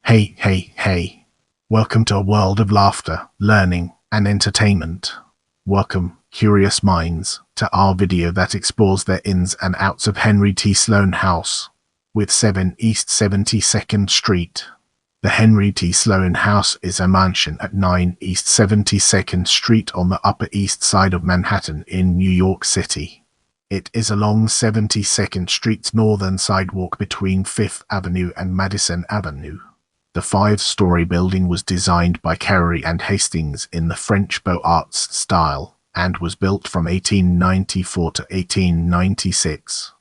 Hey, hey, hey. Welcome to a world of laughter, learning, and entertainment. Welcome, curious minds, to our video that explores the ins and outs of Henry T. Sloane House, with 7 East 72nd Street. The Henry T. Sloane House is a mansion at 9 East 72nd Street on the Upper East Side of Manhattan in New York City. It is along 72nd Street's northern sidewalk between 5th Avenue and Madison Avenue. The 5-story building was designed by Carrère and Hastings in the French Beaux-Arts style and was built from 1894 to 1896.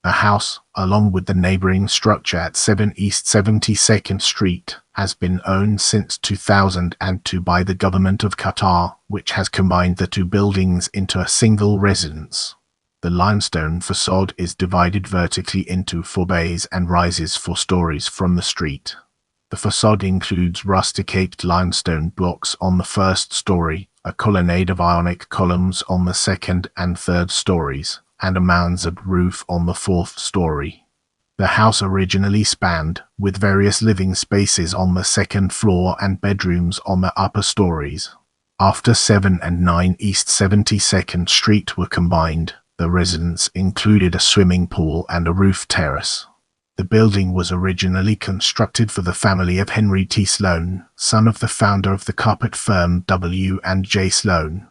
The house, along with the neighboring structure at 7 East 72nd Street, has been owned since 2002 by the government of Qatar, which has combined the two buildings into a single residence. The limestone facade is divided vertically into 4 bays and rises 4 stories from the street. The facade includes rusticated limestone blocks on the 1st story, a colonnade of Ionic columns on the 2nd and 3rd stories, and a mansard roof on the 4th story. The house originally spanned, with various living spaces on the 2nd floor and bedrooms on the upper stories. After 7 and 9 East 72nd Street were combined, the residence included a swimming pool and a roof terrace. The building was originally constructed for the family of Henry T. Sloane, son of the founder of the carpet firm W. and J. Sloane.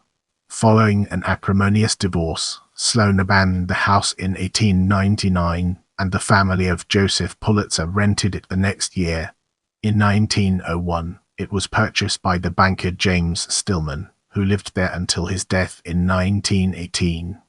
Following an acrimonious divorce, Sloane abandoned the house in 1899, and the family of Joseph Pulitzer rented it the next year. In 1901, it was purchased by the banker James Stillman, who lived there until his death in 1918.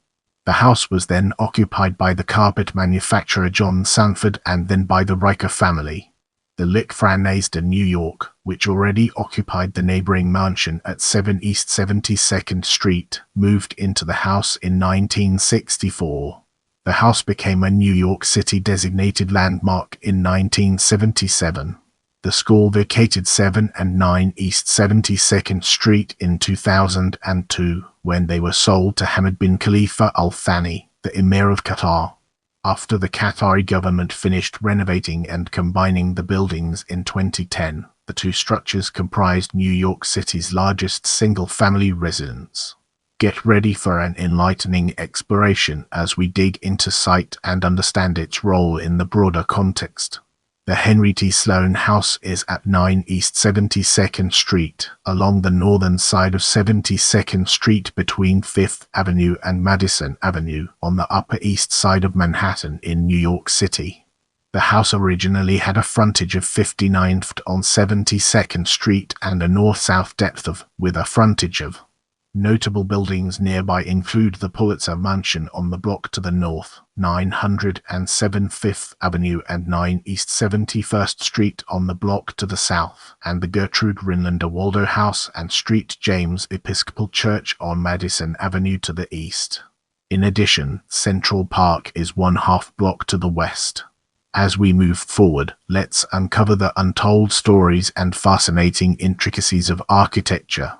The house was then occupied by the carpet manufacturer John Sanford and then by the Riker family. The Lick Franchised in New York, which already occupied the neighboring mansion at 7 East 72nd Street, moved into the house in 1964. The house became a New York City designated landmark in 1977. The school vacated 7 and 9 East 72nd Street in 2002 when they were sold to Hamad bin Khalifa Al Thani, the Emir of Qatar. After the Qatari government finished renovating and combining the buildings in 2010, the two structures comprised New York City's largest single-family residence. Get ready for an enlightening exploration as we dig into sight and understand its role in the broader context. The Henry T. Sloane House is at 9 East 72nd Street, along the northern side of 72nd Street between 5th Avenue and Madison Avenue, on the Upper East Side of Manhattan in New York City. The house originally had a frontage of 59th on 72nd Street and a north-south depth of, with a frontage of. Notable buildings nearby include the Pulitzer Mansion on the block to the north, 907 5th Avenue and 9 East 71st Street on the block to the south, and the Gertrude Rinlander Waldo House and St. James Episcopal Church on Madison Avenue to the east. In addition, Central Park is 1/2 block to the west. As we move forward, let's uncover the untold stories and fascinating intricacies of architecture.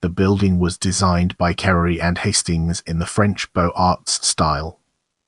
The building was designed by Carrère and Hastings in the French Beaux-Arts style.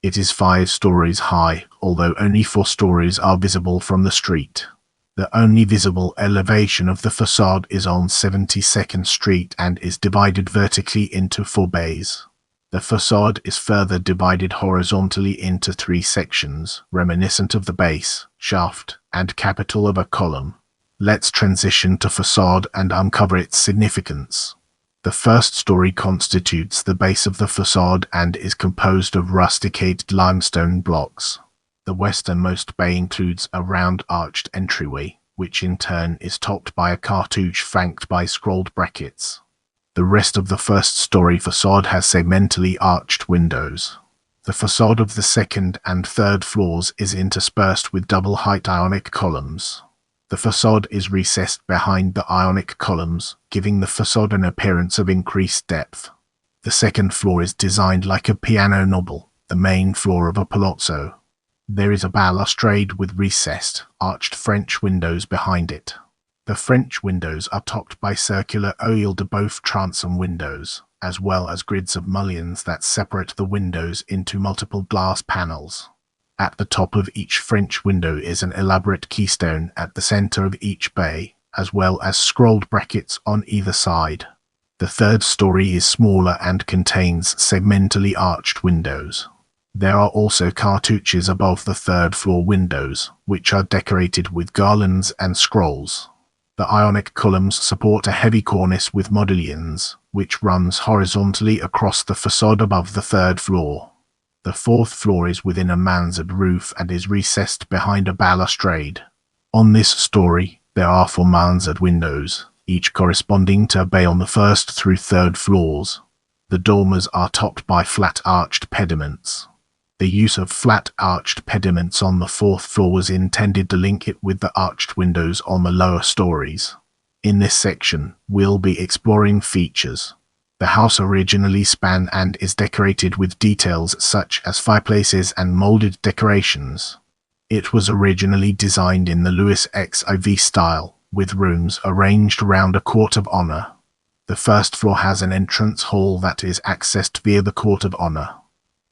It is 5 stories high, although only 4 stories are visible from the street. The only visible elevation of the facade is on 72nd Street and is divided vertically into 4 bays. The facade is further divided horizontally into 3 sections, reminiscent of the base, shaft, and capital of a column. Let's transition to facade and uncover its significance. The 1st story constitutes the base of the facade and is composed of rusticated limestone blocks. The westernmost bay includes a round arched entryway, which in turn is topped by a cartouche flanked by scrolled brackets. The rest of the 1st story facade has segmentally arched windows. The facade of the 2nd and 3rd floors is interspersed with double-height Ionic columns. The facade is recessed behind the Ionic columns, giving the facade an appearance of increased depth. The 2nd floor is designed like a piano knoll, the main floor of a palazzo. There is a balustrade with recessed, arched French windows behind it. The French windows are topped by circular oeil de boeuf transom windows, as well as grids of mullions that separate the windows into multiple glass panels. At the top of each French window is an elaborate keystone at the center of each bay, as well as scrolled brackets on either side. The third story is smaller and contains segmentally arched windows. There are also cartouches above the third floor windows, which are decorated with garlands and scrolls. The Ionic columns support a heavy cornice with modillions, which runs horizontally across the facade above the third floor. The fourth floor is within a mansard roof and is recessed behind a balustrade. On this story, there are 4 mansard windows, each corresponding to a bay on the first through third floors. The dormers are topped by flat-arched pediments. The use of flat-arched pediments on the fourth floor was intended to link it with the arched windows on the lower stories. In this section, we'll be exploring features. The house originally spanned and is decorated with details such as fireplaces and molded decorations. It was originally designed in the Louis XIV style, with rooms arranged around a court of honor. The first floor has an entrance hall that is accessed via the court of honor.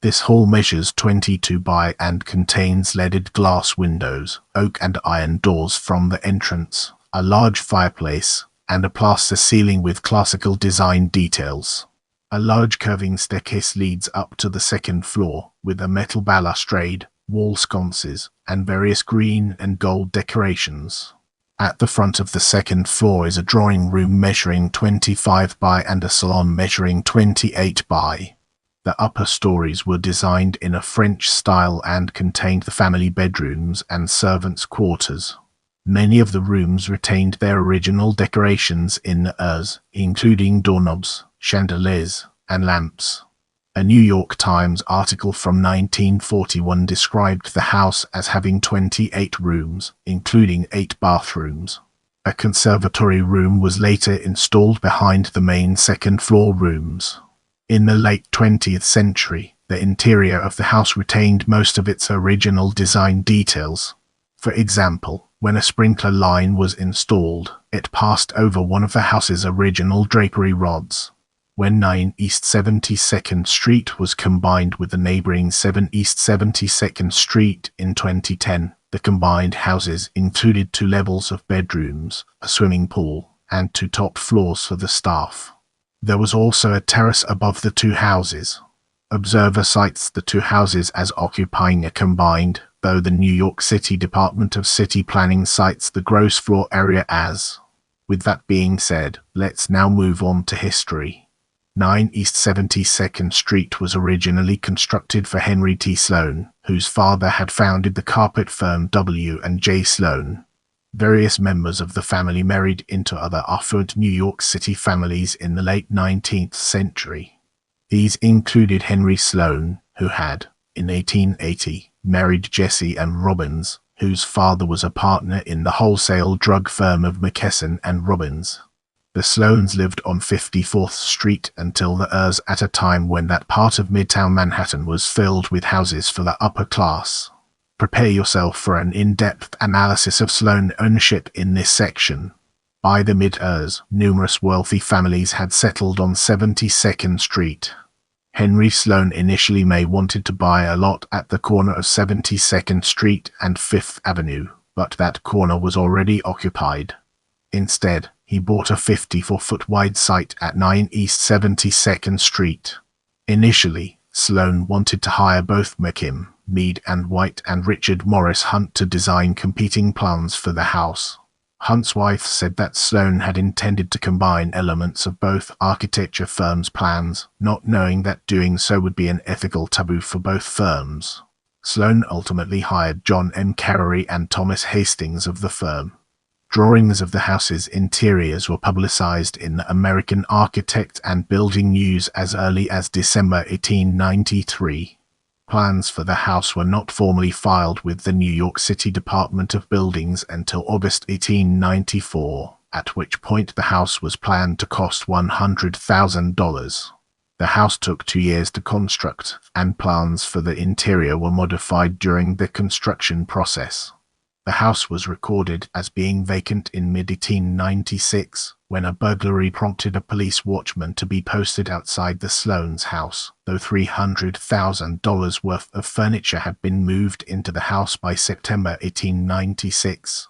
This hall measures 22 by and contains leaded glass windows, oak and iron doors from the entrance, a large fireplace, and a plaster ceiling with classical design details. A large curving staircase leads up to the second floor, with a metal balustrade, wall sconces, and various green and gold decorations. At the front of the second floor is a drawing room measuring 25 by and a salon measuring 28 by. The upper stories were designed in a French style and contained the family bedrooms and servants' quarters. Many of the rooms retained their original decorations in the eaves, including doorknobs, chandeliers, and lamps. A New York Times article from 1941 described the house as having 28 rooms, including 8 bathrooms. A conservatory room was later installed behind the main second-floor rooms. In the late 20th century, the interior of the house retained most of its original design details. For example, when a sprinkler line was installed, it passed over one of the house's original drapery rods. When 9 East 72nd Street was combined with the neighboring 7 East 72nd Street in 2010, the combined houses included 2 levels of bedrooms, a swimming pool, and 2 top floors for the staff. There was also a terrace above the 2 houses. Observer cites the 2 houses as occupying a combined, though the New York City Department of City Planning cites the gross floor area as. With that being said, let's now move on to history. 9 East 72nd Street was originally constructed for Henry T. Sloane, whose father had founded the carpet firm W&J Sloane. Various members of the family married into other affluent New York City families in the late 19th century. These included Henry Sloane, who had, in 1880, married Jessie Ann Robbins, whose father was a partner in the wholesale drug firm of McKesson and Robbins. The Sloanes lived on 54th Street until the years at a time when that part of Midtown Manhattan was filled with houses for the upper class. Prepare yourself for an in-depth analysis of Sloane ownership in this section. By the mid-years, numerous wealthy families had settled on 72nd Street. Henry Sloane initially wanted to buy a lot at the corner of 72nd Street and 5th Avenue, but that corner was already occupied. Instead, he bought a 54-foot wide site at 9 East 72nd Street. Initially, Sloane wanted to hire both McKim, Mead and White and Richard Morris Hunt to design competing plans for the house. Hunt's wife said that Sloane had intended to combine elements of both architecture firms' plans, not knowing that doing so would be an ethical taboo for both firms. Sloane ultimately hired John M. Carrère and Thomas Hastings of the firm. Drawings of the house's interiors were publicized in the American Architect and Building News as early as December 1893. Plans for the house were not formally filed with the New York City Department of Buildings until August 1894, at which point the house was planned to cost $100,000. The house took 2 years to construct, and plans for the interior were modified during the construction process. The house was recorded as being vacant in mid-1896, when a burglary prompted a police watchman to be posted outside the Sloane's house, though $300,000 worth of furniture had been moved into the house by September 1896.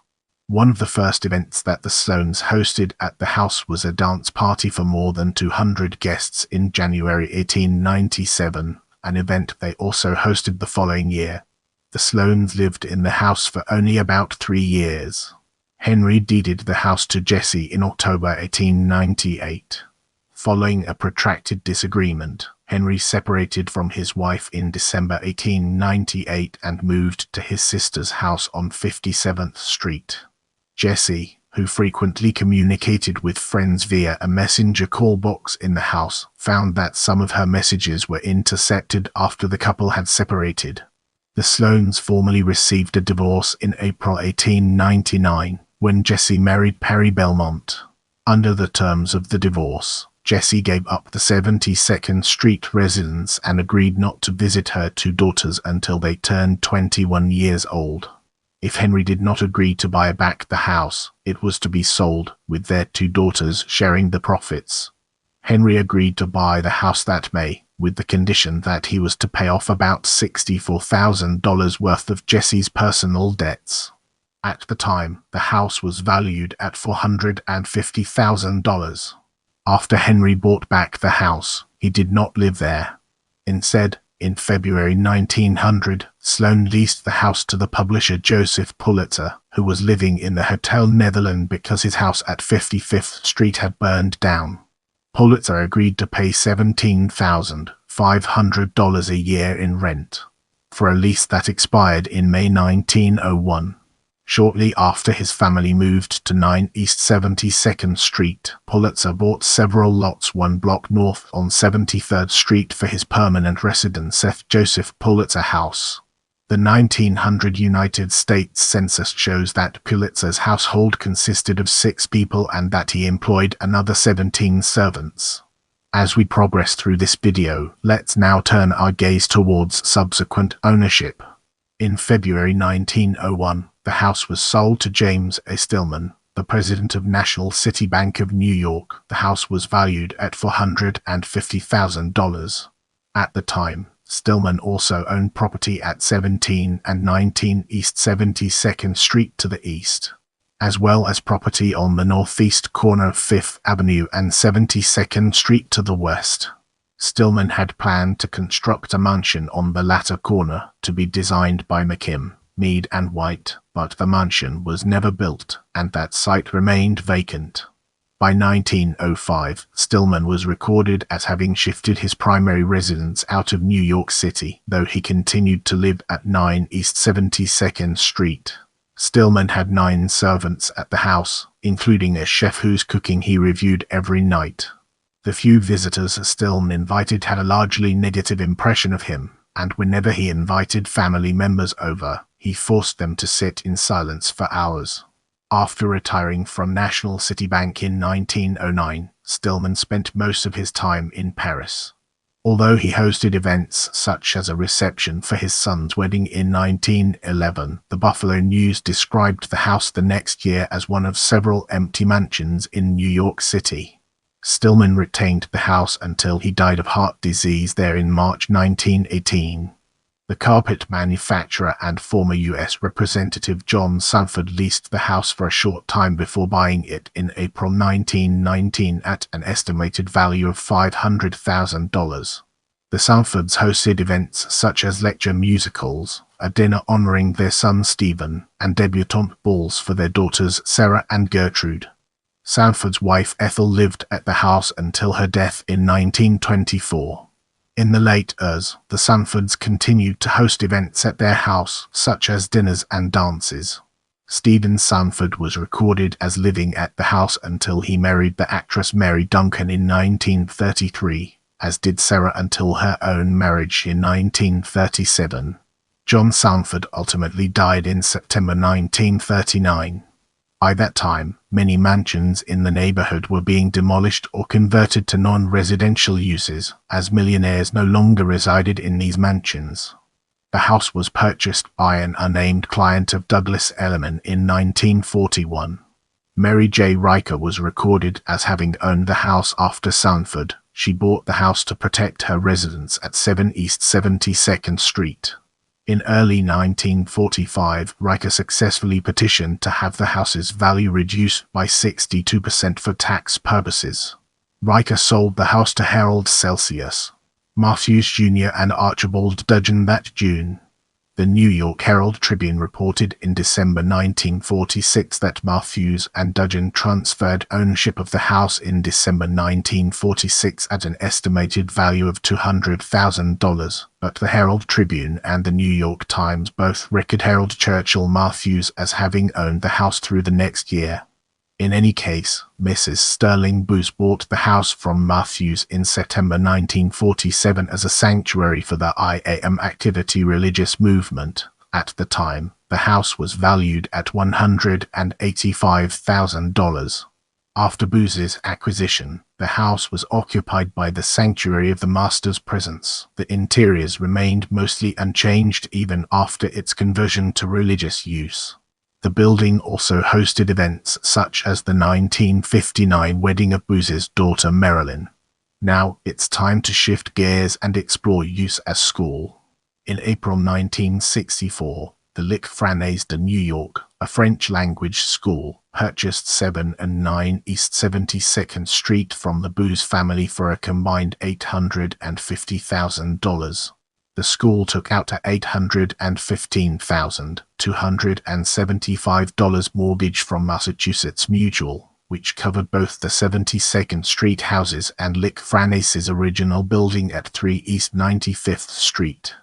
One of the first events that the Sloanes hosted at the house was a dance party for more than 200 guests in January 1897, an event they also hosted the following year. The Sloanes lived in the house for only about 3 years. Henry deeded the house to Jessie in October 1898. Following a protracted disagreement, Henry separated from his wife in December 1898 and moved to his sister's house on 57th Street. Jessie, who frequently communicated with friends via a messenger call box in the house, found that some of her messages were intercepted after the couple had separated. The Sloanes formally received a divorce in April 1899, when Jessie married Perry Belmont. Under the terms of the divorce, Jessie gave up the 72nd Street residence and agreed not to visit her 2 daughters until they turned 21 years old. If Henry did not agree to buy back the house, it was to be sold, with their 2 daughters sharing the profits. Henry agreed to buy the house that May, with the condition that he was to pay off about $64,000 worth of Jessie's personal debts. At the time, the house was valued at $450,000. After Henry bought back the house, he did not live there. Instead, in February 1900, Sloane leased the house to the publisher Joseph Pulitzer, who was living in the Hotel Netherland because his house at 55th Street had burned down. Pulitzer agreed to pay $17,500 a year in rent, for a lease that expired in May 1901. Shortly after his family moved to 9 East 72nd Street, Pulitzer bought several lots 1 block north on 73rd Street for his permanent residence at Joseph Pulitzer House. The 1900 United States Census shows that Pulitzer's household consisted of 6 people and that he employed another 17 servants. As we progress through this video, let's now turn our gaze towards subsequent ownership. In February 1901, the house was sold to James A. Stillman, the president of National City Bank of New York. The house was valued at $450,000. At the time, Stillman also owned property at 17 and 19 East 72nd Street to the east, as well as property on the northeast corner of 5th Avenue and 72nd Street to the west. Stillman had planned to construct a mansion on the latter corner to be designed by McKim, Mead and White, but the mansion was never built and that site remained vacant. By 1905, Stillman was recorded as having shifted his primary residence out of New York City, though he continued to live at 9 East 72nd Street. Stillman had 9 servants at the house, including a chef whose cooking he reviewed every night. The few visitors Stillman invited had a largely negative impression of him, and whenever he invited family members over, he forced them to sit in silence for hours. After retiring from National City Bank in 1909, Stillman spent most of his time in Paris. Although he hosted events such as a reception for his son's wedding in 1911, the Buffalo News described the house the next year as one of several empty mansions in New York City. Stillman retained the house until he died of heart disease there in March 1918. The carpet manufacturer and former U.S. Representative John Sanford leased the house for a short time before buying it in April 1919 at an estimated value of $500,000. The Sanfords hosted events such as lecture musicals, a dinner honoring their son Stephen, and debutante balls for their daughters Sarah and Gertrude. Sanford's wife Ethel lived at the house until her death in 1924. In the late years, the Sanfords continued to host events at their house, such as dinners and dances. Stephen Sanford was recorded as living at the house until he married the actress Mary Duncan in 1933, as did Sarah until her own marriage in 1937. John Sanford ultimately died in September 1939. By that time, many mansions in the neighborhood were being demolished or converted to non-residential uses, as millionaires no longer resided in these mansions. The house was purchased by an unnamed client of Douglas Elliman in 1941. Mary J. Riker was recorded as having owned the house after Sanford. She bought the house to protect her residence at 7 East 72nd Street. In early 1945, Riker successfully petitioned to have the house's value reduced by 62% for tax purposes. Riker sold the house to Harold Celsius, Matthews Jr. and Archibald Dudgeon that June. The New York Herald Tribune reported in December 1946 that Matthews and Dudgeon transferred ownership of the house in December 1946 at an estimated value of $200,000, but the Herald Tribune and the New York Times both record Harold Churchill Matthews as having owned the house through the next year. In any case, Mrs. Sterling Booth bought the house from Matthews in September 1947 as a sanctuary for the IAM activity religious movement. At the time, the house was valued at $185,000. After Booth's acquisition, the house was occupied by the Sanctuary of the Master's Presence. The interiors remained mostly unchanged even after its conversion to religious use. The building also hosted events such as the 1959 wedding of Booth's daughter Marilyn. Now it's time to shift gears and explore use as school. In April 1964, the Lick Franeys de New York, a French-language school, purchased 7 and 9 East 72nd Street from the Booth family for a combined $850,000. The school took out a $815,275 mortgage from Massachusetts Mutual, which covered both the 72nd Street houses and Lick Franeys' original building at 3 East 95th Street.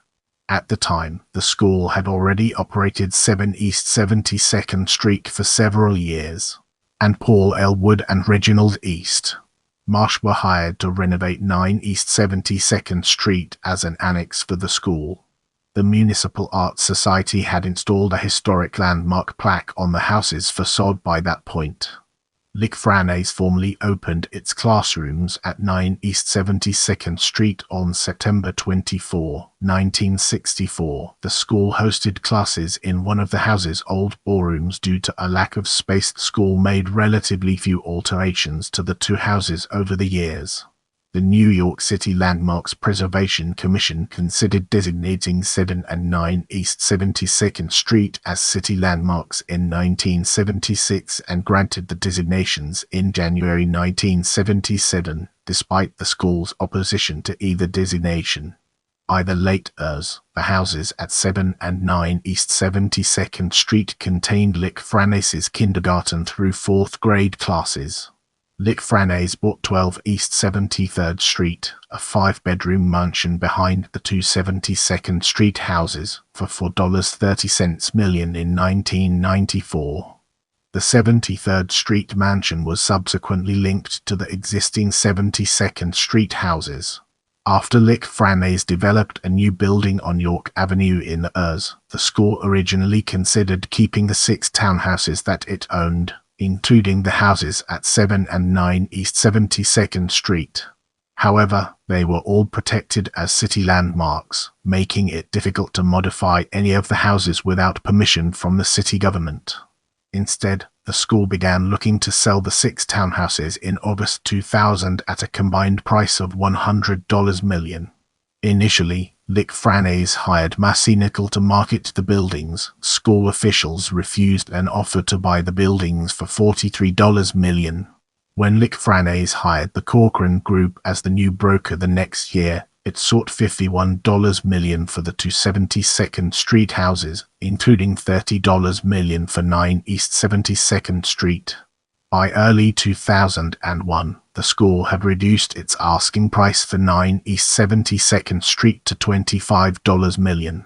At the time, the school had already operated 7 East 72nd Street for several years, and Paul L. Wood and Reginald East Marsh were hired to renovate 9 East 72nd Street as an annex for the school. The Municipal Arts Society had installed a historic landmark plaque on the house's facade by that point. Lick Franeys formally opened its classrooms at 9 East 72nd Street on September 24, 1964. The school hosted classes in one of the house's old ballrooms due to a lack of space. The school made relatively few alterations to the two houses over the years. The New York City Landmarks Preservation Commission considered designating 7 and 9 East 72nd Street as city landmarks in 1976 and granted the designations in January 1977, despite the school's opposition to either designation. Either the houses at 7 and 9 East 72nd Street contained Lick Franeys' kindergarten through 4th grade classes. Lick Franeys bought 12 East 73rd Street, a 5-bedroom mansion behind the two 72nd Street houses, for $4.30 million in 1994. The 73rd Street mansion was subsequently linked to the existing 72nd Street houses. After Lick Franeys developed a new building on York Avenue in the school originally considered keeping the 6 townhouses that it owned, including the houses at 7 and 9 East 72nd Street. However, they were all protected as city landmarks, making it difficult to modify any of the houses without permission from the city government. Instead, the school began looking to sell the 6 townhouses in August 2000 at a combined price of $100 million. Initially, Lick Franeys hired Massey Nickel to market the buildings. School officials refused an offer to buy the buildings for $43 million. When Lick Franeys hired the Corcoran Group as the new broker the next year, it sought $51 million for the two 72nd Street houses, including $30 million for 9 East 72nd Street. By early 2001, the school had reduced its asking price for 9 East 72nd Street to $25 million.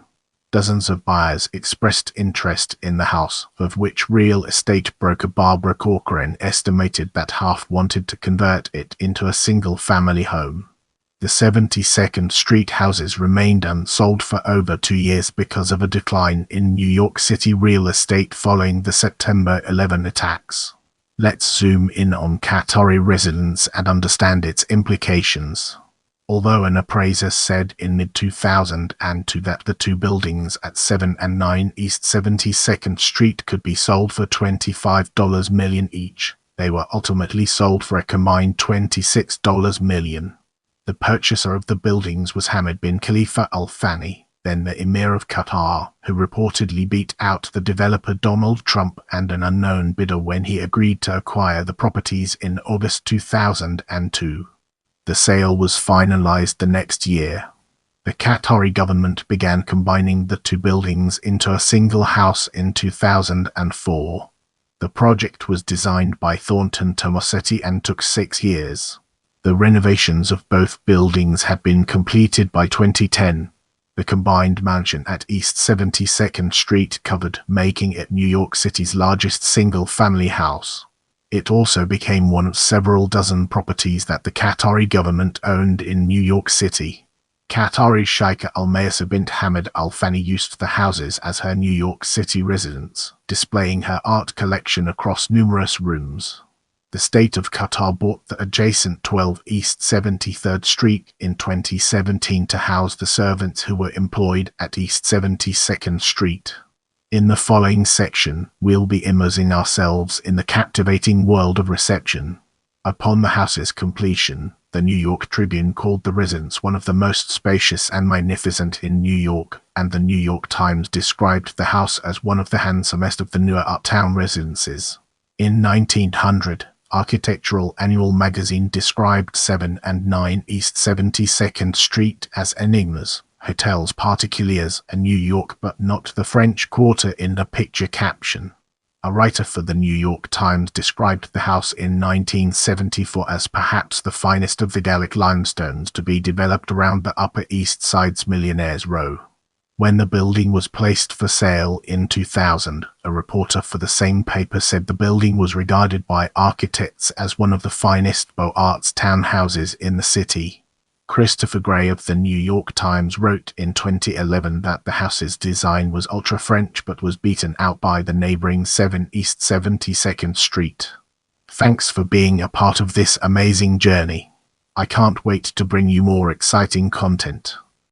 Dozens of buyers expressed interest in the house, of which real estate broker Barbara Corcoran estimated that half wanted to convert it into a single-family home. The 72nd Street houses remained unsold for over 2 years because of a decline in New York City real estate following the September 11 attacks. Let's zoom in on Qatari residents and understand its implications. although an appraiser said in mid-2002 that the two buildings at 7 and 9 East 72nd Street could be sold for $25 million each. They were ultimately sold for a combined $26 million. The purchaser of the buildings was Hamad bin Khalifa Al Thani, then the Emir of Qatar, who reportedly beat out the developer Donald Trump and an unknown bidder when he agreed to acquire the properties in August 2002. The sale was finalized the next year. The Qatari government began combining the two buildings into a single house in 2004. The project was designed by Thornton Tomasetti and took 6 years. The renovations of both buildings had been completed by 2010. The combined mansion at East 72nd Street covered, making it New York City's largest single-family house. It also became one of several dozen properties that the Qatari government owned in New York City. Qatari Sheikha Al-Maysa bint Hamad Al Thani used the houses as her New York City residence, displaying her art collection across numerous rooms. The state of Qatar bought the adjacent 12 East 73rd Street in 2017 to house the servants who were employed at East 72nd Street. In the following section, we'll be immersing ourselves in the captivating world of reception. Upon the house's completion, the New York Tribune called the residence one of the most spacious and magnificent in New York, and the New York Times described the house as one of the handsomest of the newer uptown residences. In 1900, Architectural Annual magazine described 7 and 9 East 72nd Street as enigmas, hotels particuliers, and New York but not the French Quarter in the picture caption. A writer for the New York Times described the house in 1974 as perhaps the finest of the Gallic limestones to be developed around the Upper East Side's Millionaires Row. When the building was placed for sale in 2000, a reporter for the same paper said the building was regarded by architects as one of the finest Beaux-Arts townhouses in the city. Christopher Gray of the New York Times wrote in 2011 that the house's design was ultra-French but was beaten out by the neighboring 7 East 72nd Street. Thanks for being a part of this amazing journey. I can't wait to bring you more exciting content.